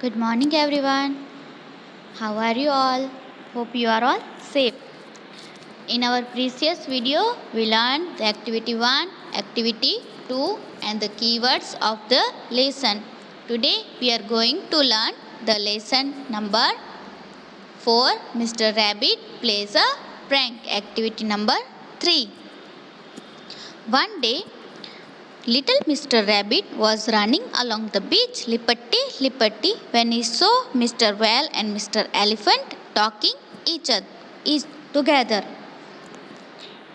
Good morning, everyone. How are you all? Hope you are all safe. In our previous video, we learned the activity 1, activity 2, and the keywords of the lesson. Today, we are going to learn the lesson number 4. Mr. Rabbit plays a prank. Activity number 3. One day, little Mr. Rabbit was running along the beach, lippity, when he saw Mr. Whale and Mr. Elephant talking each together.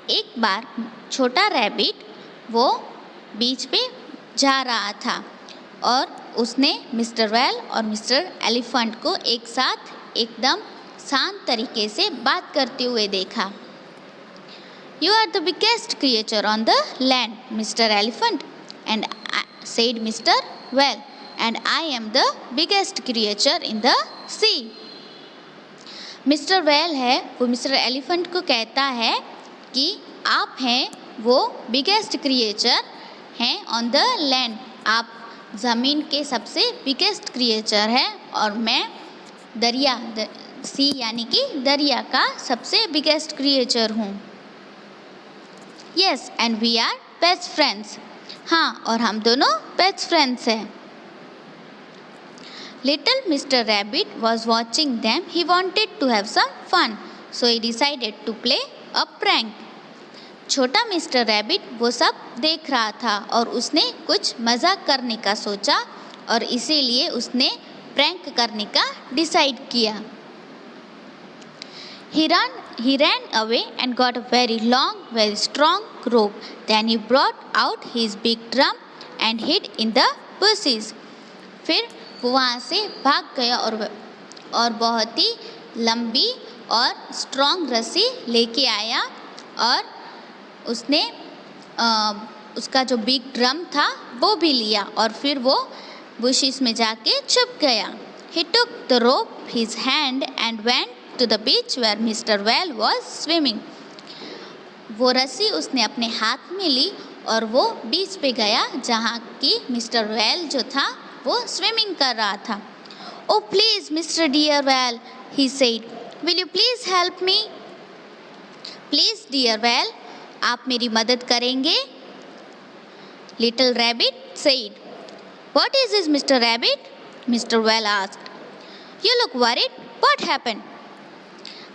एक बार छोटा rabbit वो बीच पे जा रहा था और उसने mister well और मिस्टर एलिफेंट को एक साथ एकदम शांत तरीके से बात करते हुए देखा. You are the biggest creature on the land, Mr. Elephant, and said Mr. Whale, and I am the biggest creature in the sea. Mr. Whale है वो Mr. Elephant को कहता है कि आप हैं वो biggest creature हैं on the land. आप ज़मीन के सबसे biggest creature हैं और मैं दरिया sea यानी कि दरिया का सबसे biggest creature हूँ. Yes, and we are best friends. हाँ, और हम दोनों best friends हैं. Little Mr. Rabbit was watching them. He wanted to have some fun, so he decided to play a prank. छोटा मिस्टर रैबिट वो सब देख रहा था और उसने कुछ मजाक करने का सोचा और इसीलिए उसने प्रैंक करने का डिसाइड किया. He ran away and got a very long, very strong rope. Then he brought out his big drum and hid in the bushes. फिर वो वहाँ से भाग गया और बहुत ही लंबी और स्ट्रॉन्ग रस्सी लेके आया और उसने उसका जो बिग ड्रम था वो भी लिया और फिर वो बुशेस में जाके छुप गया. He took the rope his hand and went to the beach where Mr. Whale was swimming. वो रस्सी उसने अपने हाथ में ली और वो बीच पे गया जहाँ की मिस्टर वेल जो था वो स्विमिंग कर रहा था. Oh please, Mr. Dear Whale, he said, will you please help me? Please, dear Whale, आप मेरी मदद करेंगे? Little Rabbit said. What is this, Mr. Rabbit? Mr. Whale asked. You look worried. What happened?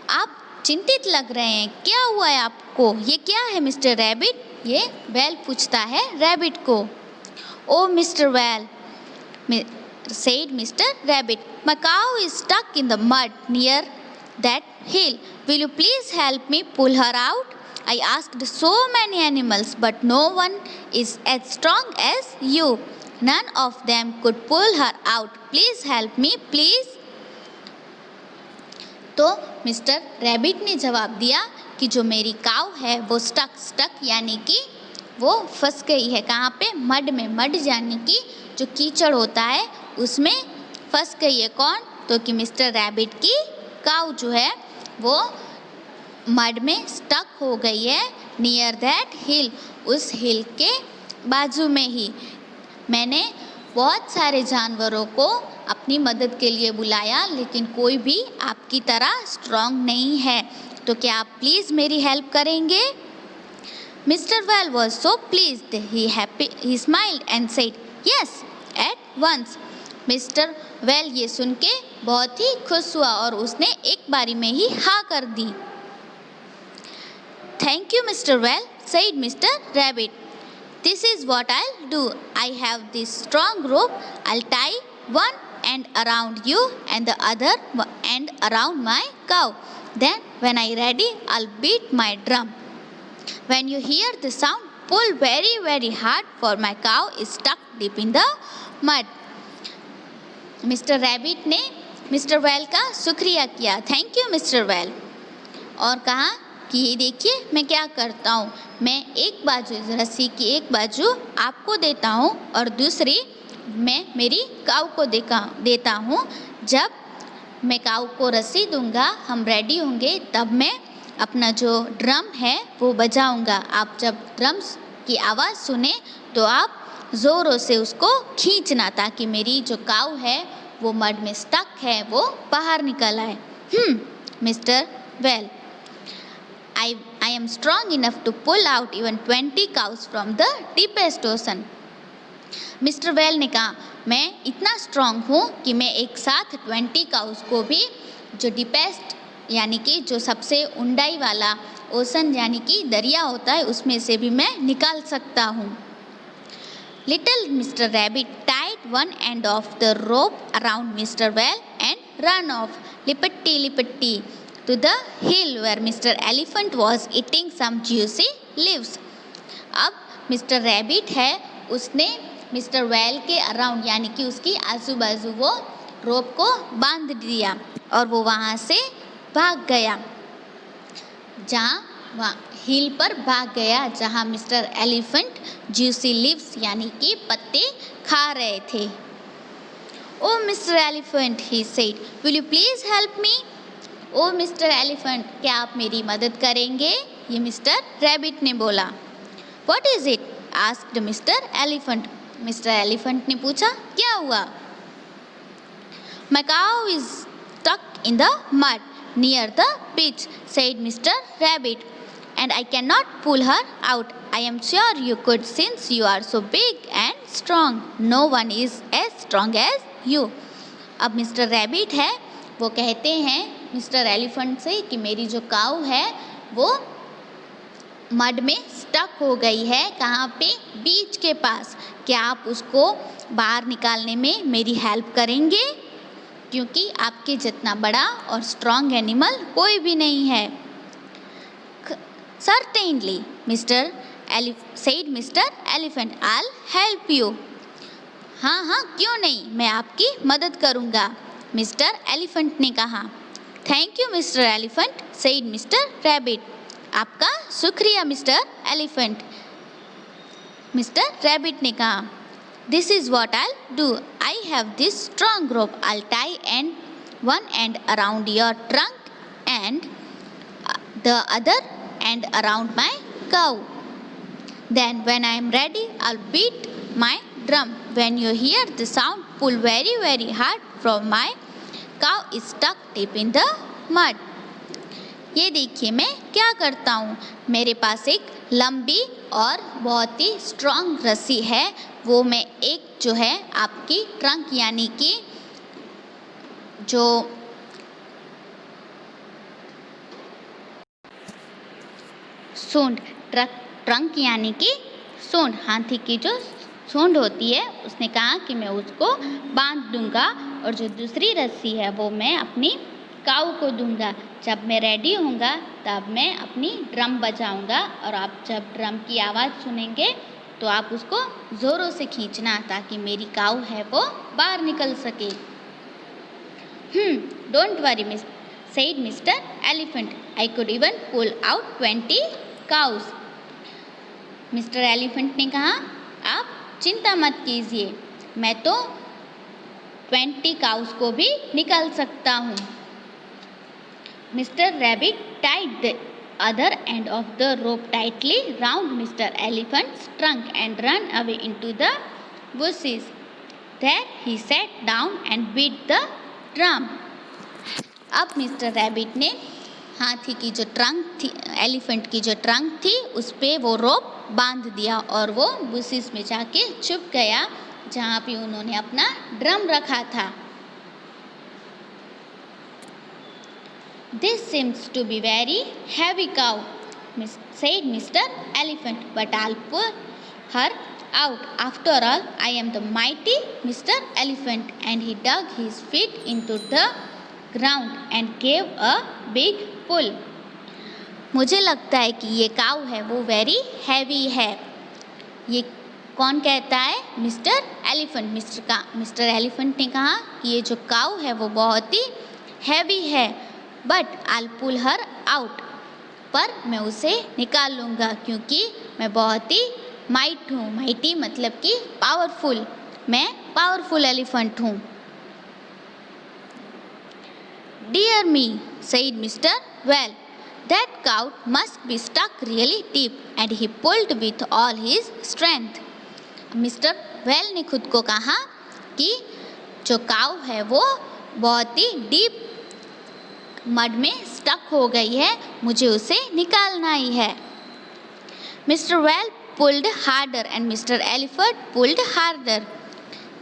आप चिंतित लग रहे हैं, क्या हुआ है आपको? ये क्या है मिस्टर रैबिट? ये वेल पूछता है रैबिट को. Oh mister Whale, said Mr. Rabbit, my cow is stuck in the mud near that hill. Will you please help me pull her out? I asked so many animals, but no one is as strong as you. None of them could pull her out. Please help me, please. तो mister Rabbit ने जवाब दिया कि जो मेरी काव है वो स्टक यानी कि वो फंस गई है. कहाँ पे? मड में. मड यानी कि जो कीचड़ होता है उसमें फंस गई है. कौन? तो कि मिस्टर रैबिट की काव जो है वो मड में स्टक हो गई है. नियर दैट हिल, उस हिल के बाजू में ही. मैंने बहुत सारे जानवरों को अपनी मदद के लिए बुलाया लेकिन कोई भी आपकी तरह स्ट्रॉन्ग नहीं है. तो क्या आप प्लीज़ मेरी हेल्प करेंगे? Mister Whale was so pleased. He smiled and said yes at once. Mister Whale ये सुन के बहुत ही खुश हुआ और उसने एक बारी में ही हाँ कर दी. Thank you mister Whale, said mister Rabbit. This is what I'll do. I have this strong rope. I'll tie one end around you and the other end around my cow. Then when I'm ready, I'll beat my drum. When you hear the sound, pull very, very hard for my cow is stuck deep in the mud. Mister Rabbit ने mister well का शुक्रिया किया. Thank you mister well. और कहा कि ये देखिए मैं क्या करता हूँ, मैं एक बाजू रस्सी की एक बाजू आपको देता हूँ और दूसरी मैं मेरी काऊ को देता हूँ. जब मैं काऊ को रस्सी दूंगा, हम रेडी होंगे, तब मैं अपना जो ड्रम है वो बजाऊंगा. आप जब ड्रम्स की आवाज़ सुने तो आप ज़ोरों से उसको खींचना ताकि मेरी जो काऊ है वो मड में स्टक है वो बाहर निकल आए। Mister well, I am strong enough to pull out even 20 cows from the deepest ocean. Mister Whale ने कहा, मैं इतना स्ट्रांग हूँ कि मैं एक साथ 20 काउस को भी जो डीपेस्ट यानी कि जो सबसे ऊंडाई वाला ओशन यानी कि दरिया होता है उसमें से भी मैं निकाल सकता हूँ। Little mister Rabbit tied one end of the rope around mister Whale and run off lippity lippity to the hill where Mr. Elephant was eating some juicy leaves. अब मिस्टर रैबिट है उसने मिस्टर वेल के around यानी कि उसकी आजू बाजू वो रोप को बांध दिया और वो वहाँ से भाग गया, जहाँ हिल पर भाग गया जहाँ मिस्टर एलिफेंट जूसी लीव्स यानी कि पत्ते खा रहे थे। Oh mister Elephant, he said, will you please help me? Oh mister Elephant, क्या आप मेरी मदद करेंगे? ये मिस्टर रैबिट ने बोला। What is it? Asked mister Elephant. Mister Elephant ने पूछा, क्या हुआ? My cow is stuck in the mud near the beach, said mister Rabbit, and I can not pull her out. I am sure you could since you are so big and strong. No one is as strong as you. अब mister Rabbit है वो कहते हैं mister elephant से कि मेरी जो काऊ है वो मड में स्टक हो गई है। कहाँ पे? बीच के पास. क्या आप उसको बाहर निकालने में मेरी हेल्प करेंगे? क्योंकि आपके जितना बड़ा और स्ट्रॉन्ग एनिमल कोई भी नहीं है. Certainly mister said mister Elephant, I help you. हाँ हाँ, क्यों नहीं, मैं आपकी मदद करूँगा, मिस्टर एलिफेंट ने कहा. Thank you mister elephant, said mister rabbit. आपका शुक्रिया मिस्टर एलिफेंट, मिस्टर रैबिट ने कहा. This is what I do. I have this strong rope. I tie and one and around your trunk and the other and around my cow. Then when I am ready, I'll beat my drum. When you hear the sound, pull very very hard from my cow is stuck deep in the mud. ये देखिए मैं क्या करता हूँ. मेरे पास एक लंबी और बहुत ही स्ट्रॉन्ग रस्सी है. वो मैं एक जो है आपकी ट्रंक यानी कि जो सूंड, ट्रंक यानी कि सूंड, हाथी की जो सूंड होती है, उसने कहा कि मैं उसको बांध दूंगा और जो दूसरी रस्सी है वो मैं अपनी काऊ को दूंगा. जब मैं रेडी होऊंगा तब मैं अपनी ड्रम बजाऊंगा और आप जब ड्रम की आवाज़ सुनेंगे तो आप उसको ज़ोरों से खींचना ताकि मेरी काऊ है वो बाहर निकल सके. Don't worry miss, said mister Elephant, I could even pull out 20 cows. Mister Elephant ने कहा, आप चिंता मत कीजिए, मैं तो 20 काउस को भी निकाल सकता हूँ. Mister rabbit tied the other end of the rope tightly round Mr. Elephant's trunk and ran away into the bushes. There he sat down and beat the drum. अब मिस्टर रैबिट ने हाथी की जो ट्रंक थी, elephant की जो trunk थी, उस पे वो रोप बांध दिया और वो बुशिस में जाके छुप गया जहाँ पे उन्होंने अपना ड्रम रखा था. This seems to be very heavy cow, said Mr. Elephant, but I'll pull her out. After all, I am the mighty Mr. Elephant. And he dug his feet into the ground and gave a big pull. मुझे लगता है कि ये काऊ है वो very heavy है. ये कौन कहता है? Mister Elephant. मिस्टर एलिफेंट ने कहा कि ये जो काऊ है वो बहुत ही हैवी है. But I pull her out, पर मैं उसे निकाल लूँगा क्योंकि मैं बहुत ही माइट हूँ. माइटी मतलब कि पावरफुल. मैं पावरफुल एलिफेंट हूँ. Dear me, said mister Whale, that cow must be stuck really deep and he pulled with all his strength. Mister Whale ने खुद को कहा कि जो काऊ है वो बहुत ही डीप मड में स्टक हो गई है, मुझे उसे निकालना ही है। Mister well pulled harder and Mr. Elephant pulled harder.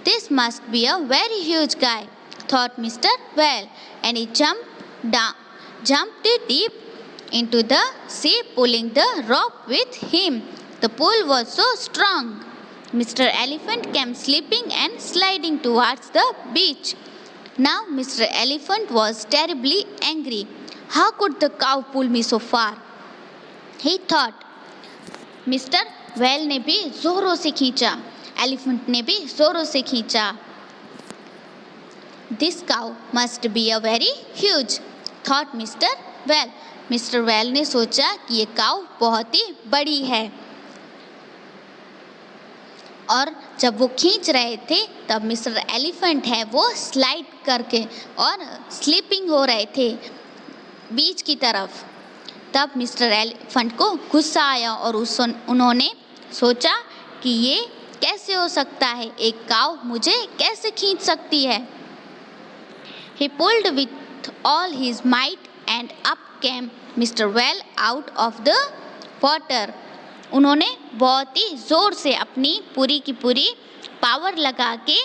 This must be a very huge guy, thought Mr. Well, and he jumped deep into the sea, pulling the rope with him. The pull was so strong. Mr. Elephant came slipping and sliding towards the beach. Now Mr. Elephant was terribly angry. How could the cow pull me so far? He thought. Mister Whale ने भी जोरों से खींचा, elephant ने भी जोरों से खींचा। This cow must be a very huge, thought mister well. Mister Whale ने सोचा कि ये काउ बहुत ही बड़ी है। और जब वो खींच रहे थे तब मिस्टर एलिफेंट है वो स्लाइड करके और स्लिपिंग हो रहे थे बीच की तरफ। तब मिस्टर एलिफेंट को गुस्सा आया और उन्होंने सोचा कि ये कैसे हो सकता है, एक काऊ मुझे कैसे खींच सकती है। He pulled with all his might and up came Mr. Well out of the water. उन्होंने बहुत ही जोर से अपनी पूरी की पूरी पावर लगा के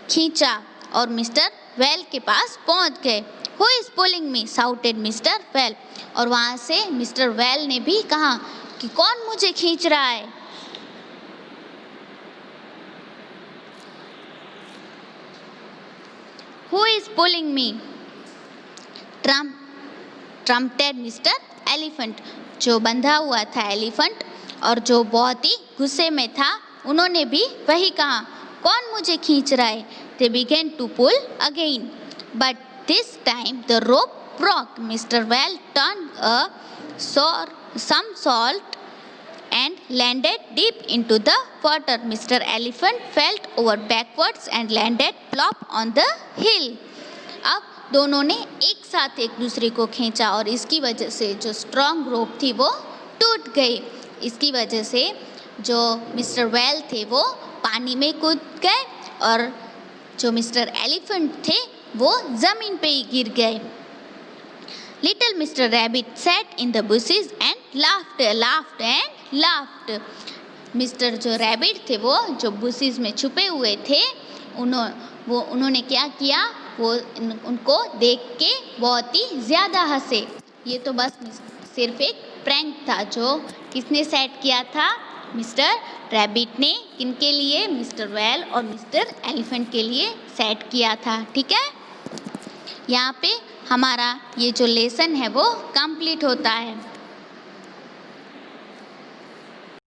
खींचा और मिस्टर वेल के पास पहुंच गए। Who is pulling me? shouted Mr. Well. और वहाँ से मिस्टर वेल ने भी कहा कि कौन मुझे खींच रहा है। Who is pulling me? trumpeted Mr. Elephant. जो बंधा हुआ था एलिफेंट और जो बहुत ही गुस्से में था, उन्होंने भी वही कहा, कौन मुझे खींच रहा है। They began to pull again, but this time the rope broke. Mr. Well turned some salt and landed deep into the water. Mr. Elephant fell over backwards and landed plop on the hill. अब दोनों ने एक साथ एक दूसरे को खींचा और इसकी वजह से जो स्ट्रॉन्ग रोप थी वो टूट गई। इसकी वजह से जो मिस्टर वेल थे वो पानी में कूद गए और जो मिस्टर एलिफेंट थे वो ज़मीन पे ही गिर गए। Little Mr. Rabbit sat in the bushes and laughed. Mister जो रैबिट थे वो जो बुशेस में छुपे हुए थे, उन्होंने क्या किया, वो उनको देख के बहुत ही ज़्यादा हंसे। ये तो बस सिर्फ एक प्रैंक था जो किसने सेट किया था, मिस्टर रैबिट ने। किनके लिए? मिस्टर वेल और मिस्टर एलिफेंट के लिए सेट किया था। ठीक है, यहाँ पे हमारा ये जो लेसन है वो कंप्लीट होता है।